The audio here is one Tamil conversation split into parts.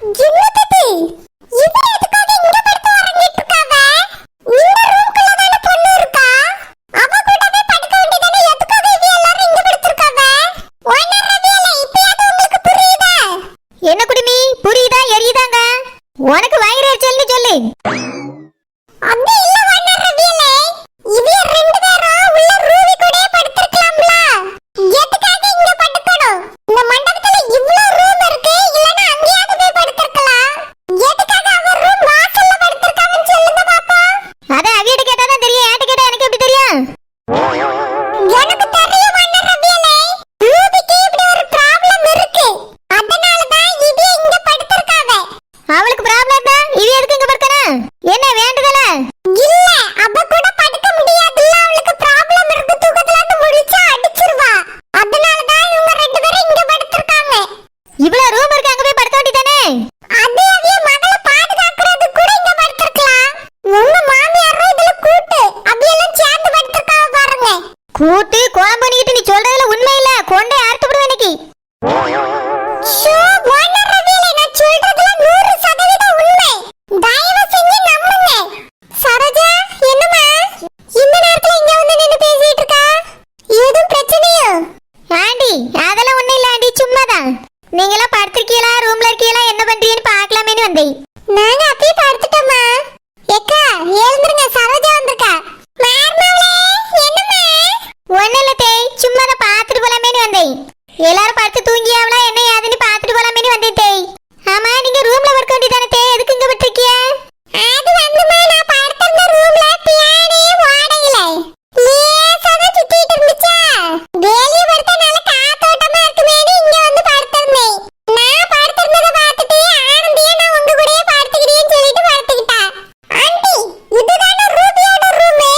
என்னது இது எதுக்காக இங்க படுத்து உறங்கிட்டு இருக்காவ? இந்த ரூம்க்குள்ள தான பொண்ணு இருக்கா? அவ கூடவே படுக்க வேண்டியதானே? எதுக்காக இவ எல்லாரும் இங்க படுத்துருக்காவ? ஓனர் ரவியல இப்பயாவது உங்களுக்கு புரியுதா? என்ன குடிமி புரியுதா எரியுதாங்க? உனக்கு வயிறு எரிச்சல்னு சொல்லு. அப்படி இல்ல ஓனர் ரவியல, இவ ரெண்டு பேரும் உள்ள ரூவி கூடயே படுத்துக்கலாம்ல. எதுக்காக இங்க படுக்கணும்? இந்த மண்டபத்துல இவ்ளோ ரூம் இருக்கு, இல்லனா அங்கேயாவது போய் படுத்துக்கலாம். எதுக்காக அவ ரூம் வாசல்ல படுத்துருக்காங்கன்னு சொல்லுங்க பாப்போம். அத அவியிட்ட கேட்டா தான் தெரியும், ஏட்ட கேட்டா எனக்கு எப்படி தெரியும்? எனக்கு தெரியும் ஓனர் ரவியல, ரூபிக்கு இப்படி ஒரு ப்ராப்ளம் இருக்கு. அதனால தான் இவ இங்க படுத்துருக்காவ. அவளுக்கு ப்ராப்ளம் தான், இவ எதுக்கு இங்க படுக்கணும்? என்ன வேண்டுதல? இல்ல, அவ கூட படுக்க முடியாதுல்ல, அவளுக்கு ப்ராப்ளம் இருக்கு. தூக்கத்துல இருந்து முழிச்சா அடிச்சிருவா. அதனால தான் இவங்க ரெண்டு பேரும் இங்க படுத்துருக்காங்க. இவ்வளவு ரூம் இருக்கு, அங்க போய் படுக்க வேண்டியதானே? அது அவிய மகளை பாதுகாக்கிறது கூட இங்க படுத்துக்கலாம். உங்க மாமியாரும் இதுல கூட்டு அவியெல்லாம் சேர்ந்து படுத்துருக்காவ பாருங்க. கூட்டு குழம்பு பண்ணிக்கிட்டு நீ சொல்றதுல உண்மை இல்ல, கொண்டே அறுத்து விடுவேன் இன்னைக்கு. ஷோ ஓனர் ரவியல, நான் சொல்றதுல 100% உண்மை. தயவு செஞ்சு நம்புங்க. சரோஜா, என்னம்மா இந்த நேரத்துல இங்க வந்து நின்னு பேசிட்டு இருக்கா? ஏதும் பிரச்சனையா? ஆண்டி அதெல்லாம் ஒண்ணும் இல்ல ஆண்டி, சும்மாதான். நீங்களாம் படுத்திருக்கீங்களா, ரூம்ல இருக்கீங்களா, என்ன பண்றீங்கன்னு பார்க்கலாமேன்னு வந்தேன். நாங்க அப்படியே படுத்துட்டோம்மா. ஏக்கா எழுந்துருங்க, சரோஜா வந்திருக்கா. மார்மவளே, என்னம்மா? ஒண்ணும் இல்ல தேய், சும்மாதான் பார்த்துட்டு போலாமேன்னு வந்தேன். எல்லாரும் படுத்து தூங்கியாவளா என்ன ஏதுன்னு பார்த்துட்டு போலாமேன்னு வந்தேன் தேய். ஆமா, நீங்க ரூம்ல படுக்க வேண்டியதானே தேய், எதுக்கு இங்க விட்டுருக்கிய? அது வந்துமா, நான் படுத்திருந்த ரூம்ல பியானே ஓடையில லேசா தான் சுத்திட்டு இருந்துச்சா. வெளிய படுத்தா நல்ல காத்தோட்டமா இருக்குமேன்னு இங்க வந்து படுத்திருந்தேன். நான் படுத்திருந்ததை பார்த்துட்டு ஆனந்தியே நான் உங்க கூடயே படுத்துக்கிறேன்னு சொல்லிட்டு படுத்துக்கிட்டா. ஆண்டி, இதுதானே ரூபியோட ரூமு?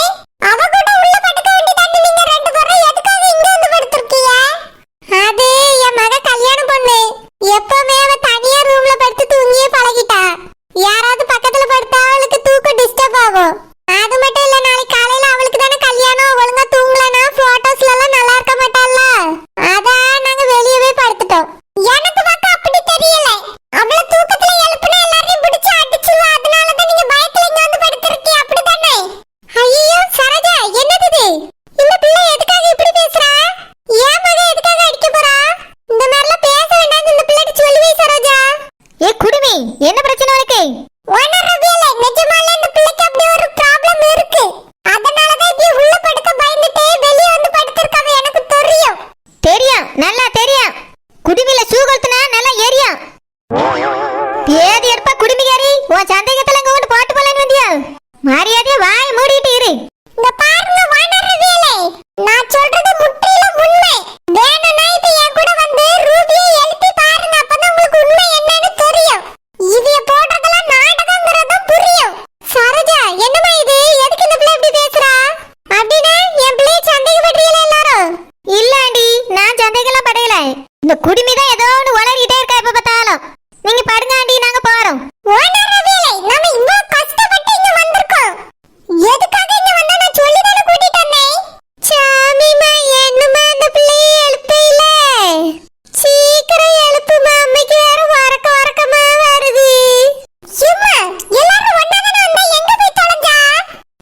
அவ கூட உள்ள படுக்க வேண்டியதானே? நீங்க ரெண்டு பேரும் எதுக்காக இங்க வந்து படுத்துருக்கீங்க? அது என் மக கல்யாண பொண்ணு. எப்பவுமே அவ தனியா ரூம்ல படுத்து தூங்கியே பழகிட்டா. யாராவது பக்கத்துல படுத்தா அவளுக்கு தூக்கம் டிஸ்டர்ப் ஆகும். அது மட்டும் இல்ல, நாளைக்கு காலையில அவளுக்கு தானே கல்யாணம். ஒழுங்கா தூங்கலனா போட்டோஸ்ல எல்லாம் நல்லா இருக்க மாட்டாள்ல. அதான் நாங்க வெளியவே படுத்துட்டோம். எனக்கு பார்க்க அப்படி தெரியல. அவள தூக்கத்துல எழுப்புனா எல்லாரையும் பிடிச்சு அடிச்சுவா. அதனால தான் நீங்க பயத்துல இங்க வந்து படுத்துருக்கீங்க, அப்படிதானே? ஐயோ சரோஜா, என்னது இது? இந்த பிள்ளை எதுக்காக இப்படி பேசுறா? ஏன் மக எதுக்காக அடிக்க போறா? இந்த மாதிரிலாம் பேச வேண்டாம்னு இந்த பிள்ளைக்கு சொல்லுவே சரோஜா. ஏ குடுமி, என்ன பிரச்சனை உனக்கு? ஓனர் ரவியல, நிஜமாலே இந்த பிள்ளைக்கு அப்படி ஒரு ப்ராப்ளம் இருக்கு. அதனால தான் இப்படி உள்ள படுக்க பயந்துட்டே வெளிய வந்து படுத்துருக்காவ. எனக்கு தெரியும். தெரியும், நல்லா தெரியும். குடுமில சூகல்துனா நல்லா ஏரியும். பேதி எடுப்பா குடுமிகாரி, உன் சந்தேகத்துல இங்க வந்து போட்டு போலான்னு வந்தியா? மரியாதையா வாய் மூடிட்டு இரு. இந்த பாருங்க ஓனர் ரவியல, நான் சொல்றது முற்றிலும் உண்மை. வேணும்னா இப்ப என் கூட வந்து ரூபியை எழுப்பி பாருங்க, அப்பதான் உங்களுக்கு உண்மை என்னன்னு தெரியும். இதைய போடுறதெல்லாம் நாடகங்கிறது புரியும். சரோஜா, என்னம்மா இது? எதுக்கு இந்த பிள்ளை இப்படி பேசுறா? அப்படின்னா என் பிள்ளைய சந்தேகப்படுறீங்களா எல்லாரும்? இல்ல ஆண்டி, நான் சந்தேகம்லாம் படையல. இந்த குடுமி தான் ஏதோ ஒன்று உளறிட்டே இருக்கா எப்ப பார்த்தாலும். நீங்க படுங்க ஆண்டி, நாங்க போறோம். ஓனர் ரவியல, நாம இவ்வளவு கஷ்டப்பட்டு இங்க வந்திருக்கோம். எதுக்காக இங்க வந்தா நான் சொல்லி தானே கூட்டிட்டு வந்தேன். சாமிமா, என்னம்மா அந்த பிள்ளையை எழுப்பையில? சீக்கிரம் எழுப்புமா, அம்மைக்கு வேற வரக்கமா வருது. சும்மா எல்லாரும் ஒண்ணாதானே வந்தா, எங்க போய் தொலைஞ்சா?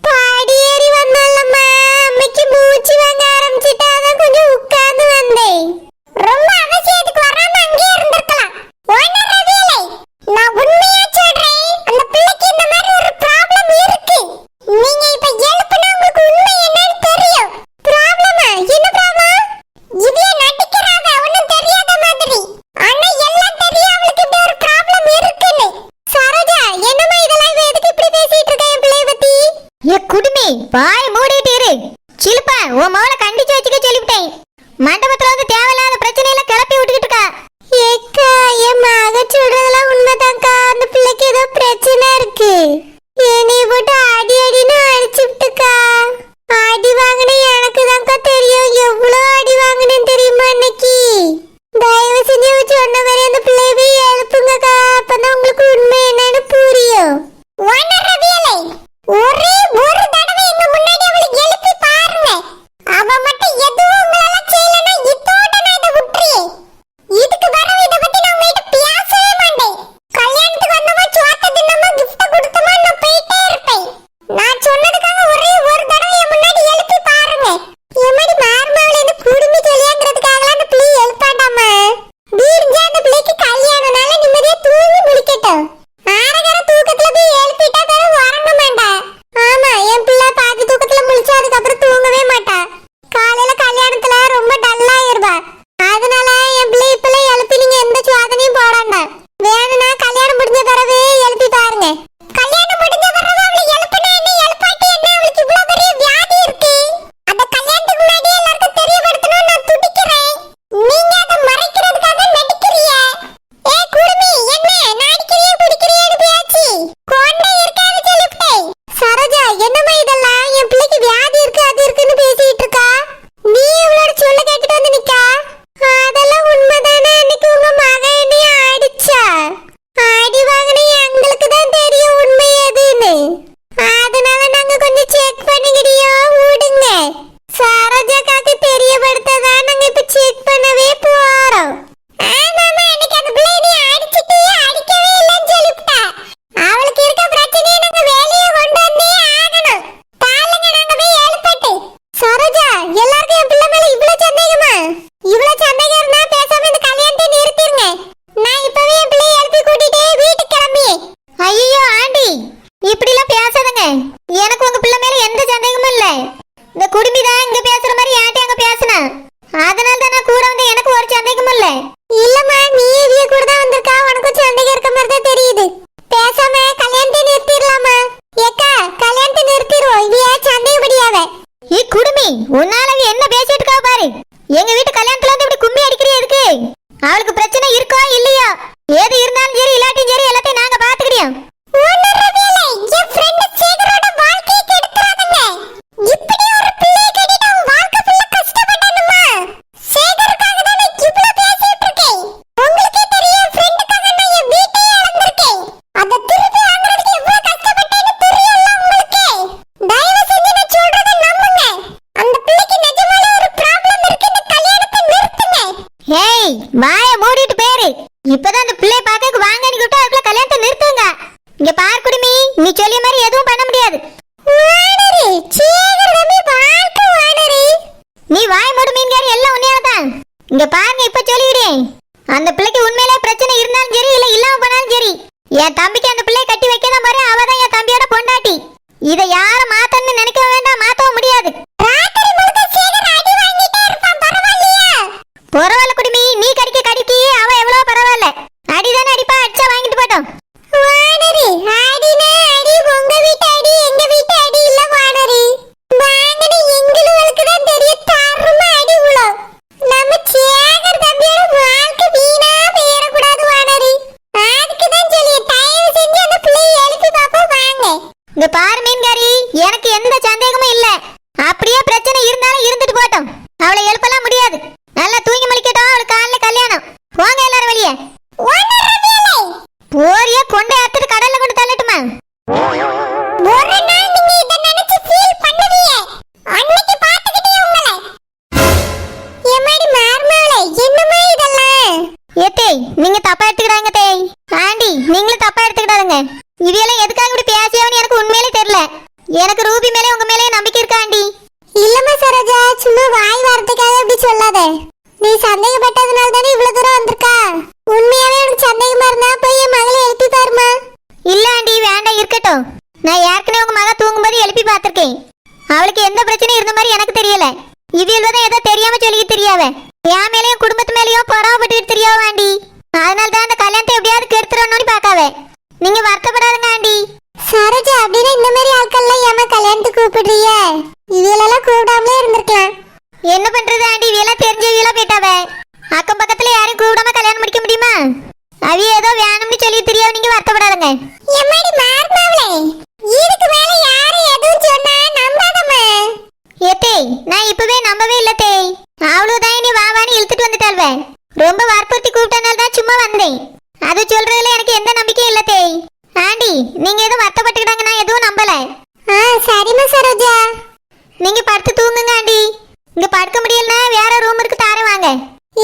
பாடி ஏறி வந்தாலம்மா, அம்மைக்கு மூச்சு வாங்க ஆரம்பிச்சுட்டா, அதான் கொஞ்சம் உட்கார்ந்து வந்தேன். ரொம்ப அவசியத்துக்கு வராம அங்கேயே இருந்திருக்கலாம். ஓனர் ரவியல, நான் உண்மையா சொல்றேன், அந்த பிள்ளைக்கு இந்த மாதிரி ஒரு ப்ராப்ளம் இருக்கு. நீங்க இப்ப எழுப்புனா உங்களுக்கு உண்மை என்னன்னு தெரியும். ப்ராப்ளமா? என்ன ப்ராப்ளம்? இவிய நடிக்கிறாங்க, ஒண்ணும் தெரியாத மாதிரி. ஆனா எல்லாம் தெரியும் அவளுக்கு இப்படி ஒரு ப்ராப்ளம் இருக்குன்னு. சரோஜா, என்னம்மா இதெல்லாம்? இவ எதுக்கு இப்படி பேசிட்டு இருக்கா என் பிள்ளைய பத்தி? ஏ குடுமி, வாய் மூடிட்டு இரு. சிலுப்பா, உன் மவளை கண்டிச்சு வச்சுக்க சொல்லிவிட்டேன். மண்டபத்துல வந்து தேவையில்லாத பிரச்சனை எல்லாம் கிளப்பி விட்டுக்கிட்டு இருக்கா. ஏக்கா, என் மக சொல்றதெல்லாம் உண்மைதான்க்கா. அந்த பிள்ளைக்கு ஏதோ பிரச்சனை இருக்கு. என்னைய போட்டு அடி அடின்னு அடிச்சுட்டுக்கா. அடி வாங்கின எனக்கு தான்க்கா தெரியும். எவ்வளவு அடி வாங்கினேன்னு தெரியுமா இன்னைக்கு? தயவு செஞ்சு சொன்ன மாதிரி அந்த பிள்ளைய போய் எழுப்புங்கக்கா, அப்பதான் உங்களுக்கு உண்மை என்னன்னு புரியும். ஓனர் ரவியலை, ஒரே ஒரு தடவை எங்க முன்னாடி அவளை எழுப்பி பாருங்க. அவ இப்பதான் அந்த பிள்ளை பார்க்க வாங்கன்னு கூப்பிட்டு அதுக்குள்ள கல்யாணத்தை நிறுத்துங்க. இங்க பார் குடுமி, நீ சொல்லிய மாதிரி எதுவும் பண்ண முடியாது. வானரே சேகர் தம்பி வாழ்க்கை வானரே. நீ வாய் மூடு மீன்காரி, எல்லாம் உன்னையாதான். இங்க பாருங்க, இப்ப சொல்லிவிடுறேன். அந்த பிள்ளைக்கு உண்மையிலே பிரச்சனை இருந்தாலும் சரி இல்ல இல்லாம போனாலும் சரி, என் தம்பிக்கு அந்த பிள்ளையை கட்டி வைக்கதான் பாரு, அவதான் என் தம்பியோட பொண்டாட்டி. இதை யாரும் மாத்தன்னு நினைக்க வேண்டாம், மாத்தவும் முடியாது. ராத்திரி முழுக்க சேகர் அடி வாங்கிட்டே இருப்பான், பரவாயில்லையா? பரவாயில்ல குடுமி, நீ கடிக்க கடிக்கி அவ எவ்வளவு பரவாயில்ல. அடிதானே அடிப்பா, அடிச்சா வாங்கிட்டு போட்டோம். வானரே அடினா அடி, உங்க வீட்டு அடி எங்க வீட்டு அடி இல்ல வானரே. வாங்கனே எங்களுக்கு தான் தெரியும், தரமா அடி உளம். நம்ம சேகர் தம்பியோட வாழ்க்கை வீணா போயிடக்கூடாது வானரே. அதுக்கு தான் சொல்லி தயவு செஞ்சு அந்த பிள்ளையை எழுப்பி பாப்போம் வாங்க. இங்க பாரு மீன்காரி, எனக்கு எந்த சந்தேகமும் இல்ல. அப்படியே பிரச்சனை இருந்தாலும் இருந்துட்டு போட்டோம், அவளை எழுப்பலாம் முடியாது. நல்லா தூங்கி முழிக்கட்டும், அவளுக்கு காலைல கல்யாணம். போங்க எல்லாரும் வெளியே. போறியா கொண்டை அத்துட்டு கடல்ல கொண்டு தள்ளட்டுமா? ஒரு நாள் நீங்க இத நினைச்சு ஃபீல் பண்ணுவீங்க, அன்னைக்கு பாத்துக்கிட்டே உங்களை. எம்மாடி மார்மாளே, என்னமா இதெல்லாம்? ஏத்தே, நீங்க தப்பா எடுத்துக்கிடாங்க தேய். ஆண்டி, நீங்களும் தப்பா எடுத்துக்கிடாதுங்க. இவையெல்லாம் எதுக்காக இப்படி பேசியவன்னு எனக்கு உண்மையிலே தெரியல. எனக்கு ரூபி மேலே உங்க மேலே நம்பிக்கை இருக்கா ஆண்டி? இல்லம்மா சரோஜா, சும்மா வாய் வார்த்தைக்காக இப்படி சொல்லாத. நீ சந்தேகப்பட்டதுனால தானே இவ்வளவு தூரம் வந்திருக்கா. உண்மையாவே உனக்கு சந்தேகமா இருந்தா போய் என் மகளை எழுப்பி பாருமா. இல்ல ஆண்டி, வேண்டாம், இருக்கட்டும். நான் ஏற்கனவே உங்க மக தூங்கும்போது எழுப்பி பார்த்திருக்கேன். அவளுக்கு எந்த பிரச்சனையும் இருந்த மாதிரி எனக்கு தெரியல. இவியல்வதான் ஏதோ தெரியாம சொல்லிக்கிட்டு தெரியாவ. என் மேலேயும் குடும்பத்து மேலேயும் பொறாமப்பட்டுக்கிட்டு தெரியாவ ஆண்டி. அதனால தான் அந்த கல்யாணத்தை எப்படியாவது கெடுத்துடணும்னு பார்க்காவ. நீங்க வருத்தப்படாதுங்க ஆண்டி. சரோஜா, அப்படின்னா இந்த மாதிரி ஆட்கள்லாம் ஏமா கல்யாணத்துக்கு கூப்பிடுறிய? இவியலெல்லாம் கூப்பிடாமலே இருந்திருக்கலாம். என்ன பண்றது ஆண்டி, இவையெல்லாம் தெரிஞ்சவியெல்லாம் போயிட்டாவ. அக்கம் பக்கத்துல யாரையும் கூப்பிடாம கல்யாணம் முடிக்க முடியுமா? அவிய ஏதோ வேணும்னு சொல்லி தெரியாம நீங்க வருத்தப்படாதுங்க. எம்மாடி மார்மாவளே, இதுக்கு மேல யாரும் எதுவும் சொன்னா நம்பாதம்மா. ஏத்தே, நான் இப்பவே நம்பவே இல்ல தேய். அவ்வளவுதான் நீ வாவான்னு இழுத்துட்டு வந்துட்டாள்வ. ரொம்ப வற்புறுத்தி கூப்பிட்டனால தான் சும்மா வந்தேன். அது சொல்றதுல எனக்கு எந்த நம்பிக்கையும் இல்ல தேய். ஆண்டி, நீங்க ஏதோ வருத்தப்பட்டுக்கிட்டாங்க, நான் எதுவும் நம்பல. சரிம்மா சரோஜா, நீங்க படுத்து தூங்குங்க ஆண்டி. இங்க படுக்க முடியலன்னா வேற ரூம் இருக்கு, தார வாங்க.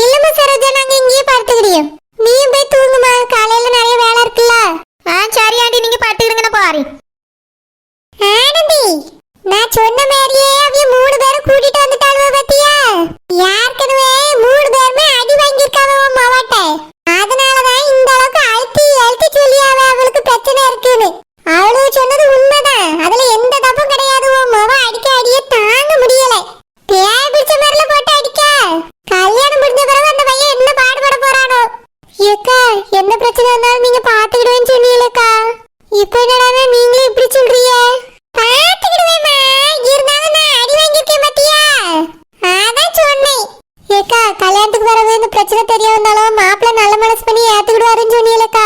இல்லம்மா சரோஜா, நாங்க இங்கேயே படுத்துக்கிடியோம். நீயும் போய் தூங்குமா, காலையில நிறைய வேலை இருக்குல்ல. சரி ஆண்டி, நீங்க படுத்துக்கிடுங்க, நான் போறேன். ஆனந்தி, நான் சொன்ன மாதிரியே அவிய 3 பேரும் கூட்டிட்டு வந்துட்டாளுவ பாத்தியா? ஏற்கனவே 3 பேருமே அடி வாங்கியிருக்காவ உன் மவட்ட. அதனாலதான் இந்த அளவுக்கு அழுத்தி அழுத்தி சொல்லியாவ அவளுக்கு பிரச்சனை இருக்குன்னு. அவளுக்கு சொன்னது உண்மைதான், அதுல எந்த தப்பும் கிடையாது. உன் மவ அடிக்க அடியே தாங்க முடியல. பேய் பிடிச்ச மாதிரில போட்டு அடிக்க. கல்யாணம் முடிஞ்ச பிறகு அந்த பையன் என்ன பாடுபட போறானோ. ஏக்கா, என்ன பிரச்சனை வந்தாலும் நீங்க பாத்துக்கிடுவேன்னு சொன்னீங்களேக்கா. இப்ப என்னடா நீங்களே இப்படி சொல்றீங்க? பாத்துக்கிடுவேம்மா, இருந்தாலும் நான் அடி வாங்கியிருக்கேன் பாத்தியா? அதான் சொன்னேன். ஏக்கா, கல்யாணத்துக்கு வரவே இந்த பிரச்சனை தெரிய வந்தாலும் மாப்பிள்ள நல்ல மனசு பண்ணி ஏத்துக்கிடுவாருன்னு சொன்னீங்களேக்கா.